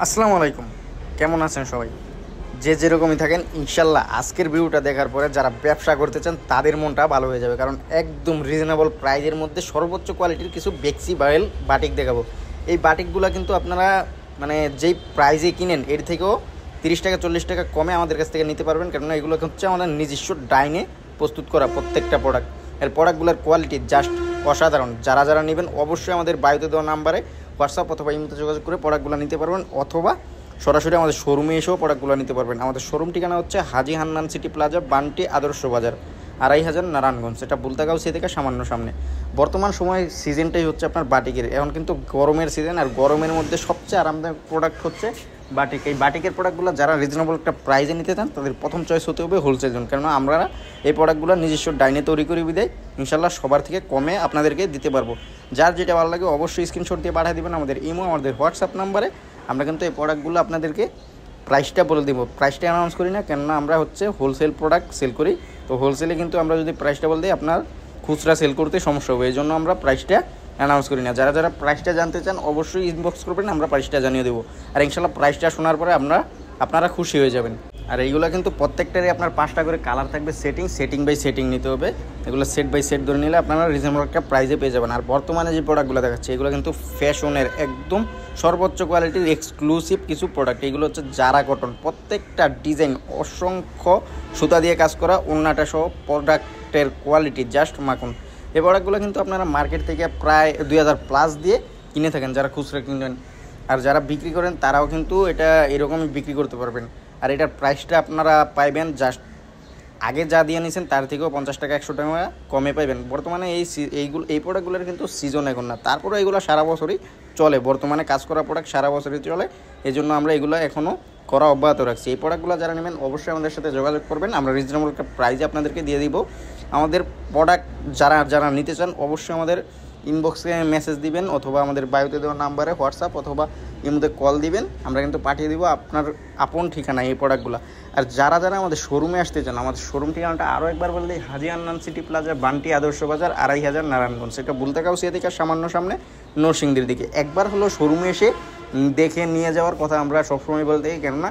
আসসালামু আলাইকুম। কেমন আছেন সবাই? যে যেরকমই থাকেন ইনশাল্লাহ আজকের ভিডিওটা দেখার পরে যারা ব্যবসা করতে চান তাদের মনটা ভালো হয়ে যাবে, কারণ একদম রিজনেবল প্রাইজের মধ্যে সর্বোচ্চ কোয়ালিটির কিছু বেক্সি বায়েল বাটিক দেখাবো। এই বাটিকগুলো কিন্তু আপনারা মানে যেই প্রাইজে কিনেন এর থেকেও 30 টাকা 40 টাকা কমে আমাদের কাছ থেকে নিতে পারবেন, কেননা এগুলো হচ্ছে আমাদের নিজস্ব ডাইনে প্রস্তুত করা প্রত্যেকটা প্রোডাক্ট। এর প্রোডাক্টগুলোর কোয়ালিটি জাস্ট অসাধারণ। যারা যারা নেবেন অবশ্যই আমাদের বায়ুতে দেওয়া নাম্বারে হোয়াটসঅ্যাপ অথবা ইমোতে যোগাযোগ করে প্রোডাক্টগুলো নিতে পারবেন, অথবা সরাসরি আমাদের শোরুমে এসেও প্রোডাক্টগুলো নিতে পারবেন। আমাদের শোরুম ঠিকানা হচ্ছে হাজি হান্নান সিটি প্লাজা, বান্টি আদর্শ বাজার, 2500 নারায়ণগঞ্জ। এটা বুলতাগাঁও থেকে সামান্য সামনে। বর্তমান সময় সিজনটাই হচ্ছে আপনার বাটিকের। এখন কিন্তু গরমের সিজন, আর গরমের মধ্যে সবচেয়ে আরামদায়ক প্রোডাক্ট হচ্ছে বাটিক। এই বাটিকের প্রোডাক্টগুলো যারা রিজনেবল একটা প্রাইজে নিতে চান তাদের প্রথম চয়েস হতে হবে হোলসেল জোন, কেননা আমরা এই প্রোডাক্টগুলো নিজস্ব ডাইনে তৈরি করি বিদায় ইনশাল্লাহ সবার থেকে কমে আপনাদেরকে দিতে পারবো। যার যেটা ভালো লাগে অবশ্যই স্ক্রিনশট দিয়ে পাঠিয়ে দেবেন আমাদের ইমো, আমাদের হোয়াটসঅ্যাপ নাম্বারে। আমরা কিন্তু এই প্রোডাক্টগুলো আপনাদেরকে প্রাইসটা বলে দেবো। প্রাইসটা অ্যানাউন্স করি না, কেননা আমরা হচ্ছে হোলসেল প্রোডাক্ট সেল করি। তো হোলসেলে কিন্তু আমরা যদি প্রাইসটা বলে দিই আপনার খুচরা সেল করতে সমস্যা হবে, এই জন্য আমরা প্রাইসটা অ্যানাউন্স করি না। যারা যারা প্রাইসটা জানতে চান অবশ্যই ইনবক্স করবেন, আমরা প্রাইসটা জানিয়ে দেবো। আর ইনশাল্লাহ প্রাইসটা শোনার পরে আপনারা খুশি হয়ে যাবেন। আর এইগুলো কিন্তু প্রত্যেকটারই আপনার 5টা করে কালার থাকবে। সেটিং বাই সেটিং নিতে হবে। এগুলো সেট বাই সেট ধরে নিলে আপনারা রিজনেবল একটা প্রাইজে পেয়ে যাবেন। আর বর্তমানে যে প্রোডাক্টগুলো দেখাচ্ছে এগুলো কিন্তু ফ্যাশনের একদম সর্বোচ্চ কোয়ালিটির এক্সক্লুসিভ কিছু প্রোডাক্ট। এগুলো হচ্ছে জারা কটন, প্রত্যেকটা ডিজাইন অসংখ্য সুতা দিয়ে কাজ করা, ওড়নাটা সহ প্রোডাক্টের কোয়ালিটি জাস্ট মাখন। এই প্রোডাক্টগুলো কিন্তু আপনারা মার্কেট থেকে প্রায় 2000+ দিয়ে কিনে থাকেন যারা খুচরা কিনেন। আর যারা বিক্রি করেন তারাও কিন্তু এটা এরকমই বিক্রি করতে পারবেন। আর এটার প্রাইসটা আপনারা পাইবেন জাস্ট আগে যা দিয়ে নিয়েছেন তার থেকেও 50 টাকা 100 টাকা কমে পাইবেন। বর্তমানে এই প্রোডাক্টগুলোর কিন্তু সিজন এখন না, তারপরে এগুলো সারা বছরই চলে। বর্তমানে কাজ করা প্রোডাক্ট সারা বছরই চলে, এই জন্য আমরা এগুলো এখনও করা অব্যাহত রাখছি। এই প্রোডাক্টগুলো যারা নেবেন অবশ্যই আমাদের সাথে যোগাযোগ করবেন, আমরা রিজনেবল একটা প্রাইজে আপনাদেরকে দিয়ে দিব। আমাদের প্রোডাক্ট যারা যারা নিতে চান অবশ্যই আমাদের ইনবক্সে মেসেজ দিবেন, অথবা আমাদের বায়ুতে দেওয়া নাম্বারে হোয়াটসঅ্যাপ অথবা ইমোতে কল দিবেন, আমরা কিন্তু পাঠিয়ে দিব আপনার আপন ঠিকানায় এই প্রোডাক্টগুলো। আর যারা যারা আমাদের শোরুমে আসতে চান, আমাদের শোরুম ঠিকানাটা আরও একবার বলে দিই, হাজি হান্নান সিটি প্লাজা, বান্টি আদর্শ বাজার, 2500 নারায়ণগঞ্জ। সেটা বুলতাগাঁও থেকে সামান্য সামনে নরসিংদীর দিকে। একবার হলো শোরুমে এসে দেখে নিয়ে যাওয়ার কথা আমরা সবসময় বলতে থাকি, কেননা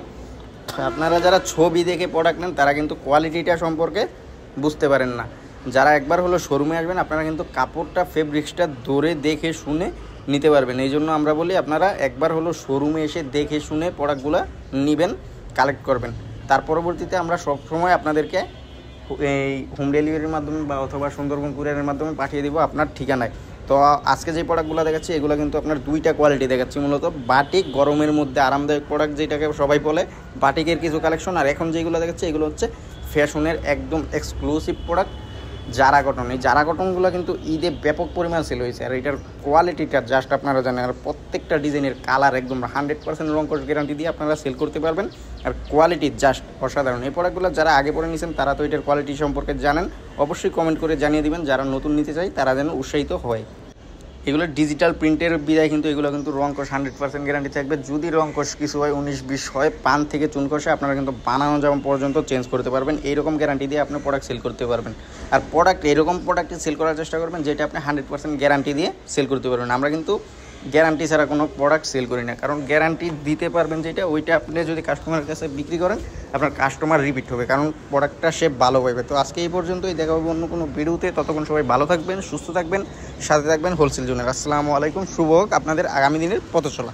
আপনারা যারা ছবি দেখে প্রোডাক্ট নেন তারা কিন্তু কোয়ালিটিটা সম্পর্কে বুঝতে পারেন না। যারা একবার হলো শোরুমে আসবেন আপনারা কিন্তু কাপড়টা ফেব্রিক্সটা ধরে দেখে শুনে নিতে পারবেন। এই জন্য আমরা বলি আপনারা একবার হলো শোরুমে এসে দেখে শুনে প্রোডাক্টগুলো নেবেন, কালেক্ট করবেন। তার পরবর্তীতে আমরা সবসময় আপনাদেরকে এই হোম ডেলিভারির মাধ্যমে বা অথবা সুন্দরবন কুরিয়ারের মাধ্যমে পাঠিয়ে দিব আপনার ঠিকানায়। তো আজকে যে প্রোডাক্টগুলো দেখাচ্ছি এগুলো কিন্তু আপনার 2টা কোয়ালিটি দেখাচ্ছি। মূলত বাটিক, গরমের মধ্যে আরামদায়ক প্রোডাক্ট যেটাকে সবাই বলে, বাটিকের কিছু কালেকশন। আর এখন যেগুলো দেখাচ্ছি এগুলো হচ্ছে ফ্যাশনের একদম এক্সক্লুসিভ প্রোডাক্ট জারা কটন। এই জারা কটনগুলো কিন্তু ঈদে ব্যাপক পরিমাণ সেল হয়েছে। আর এটার কোয়ালিটিটা জাস্ট আপনারা জানেন। আর প্রত্যেকটা ডিজাইনের কালার একদম 100% রং কস গ্যারান্টি দিয়ে আপনারা সেল করতে পারবেন। আর কোয়ালিটি জাস্ট অসাধারণ। এই প্রোডাক্টগুলো যারা আগে পরে নিয়েছেন তারা তো এটার কোয়ালিটি সম্পর্কে জানেন, অবশ্যই কমেন্ট করে জানিয়ে দিবেন। যারা নতুন নিতে চায় তারা যেন উৎসাহিত হয়। এগুলো ডিজিটাল প্রিন্টের বিদায় কিন্তু এগুলো কিন্তু রং কষ 100% গ্যারান্টি থাকবে। যদি রং কষ কিছু হয় 19-20 হয়, পান থেকে চুন কষে আপনারা কিন্তু বানানো যাওয়া পর্যন্ত চেঞ্জ করতে পারবেন। এইরকম গ্যারান্টি দিয়ে আপনি প্রোডাক্ট সেল করতে পারবেন। আর প্রোডাক্ট এরকম প্রোডাক্টে সেল করার চেষ্টা করবেন যেটা আপনি 100% গ্যারান্টি দিয়ে সেল করতে পারবেন। আমরা কিন্তু গ্যারান্টি ছাড়া কোনো প্রোডাক্ট সেল করি না, কারণ গ্যারান্টি দিতে পারবেন যেটা ওইটা আপনি যদি কাস্টমারের কাছে বিক্রি করেন আপনার কাস্টমার রিপিট হবে, কারণ প্রোডাক্টটা সে ভালো পাইবে। তো আজকে এই পর্যন্তই, দেখা হবে অন্য কোনো ভিডিওতে। ততক্ষণ সবাই ভালো থাকবেন, সুস্থ থাকবেন, সাথে থাকবেন হোলসেল জোনের। আসসালামু আলাইকুম। শুভ হোক আপনাদের আগামী দিনের পথ চলা।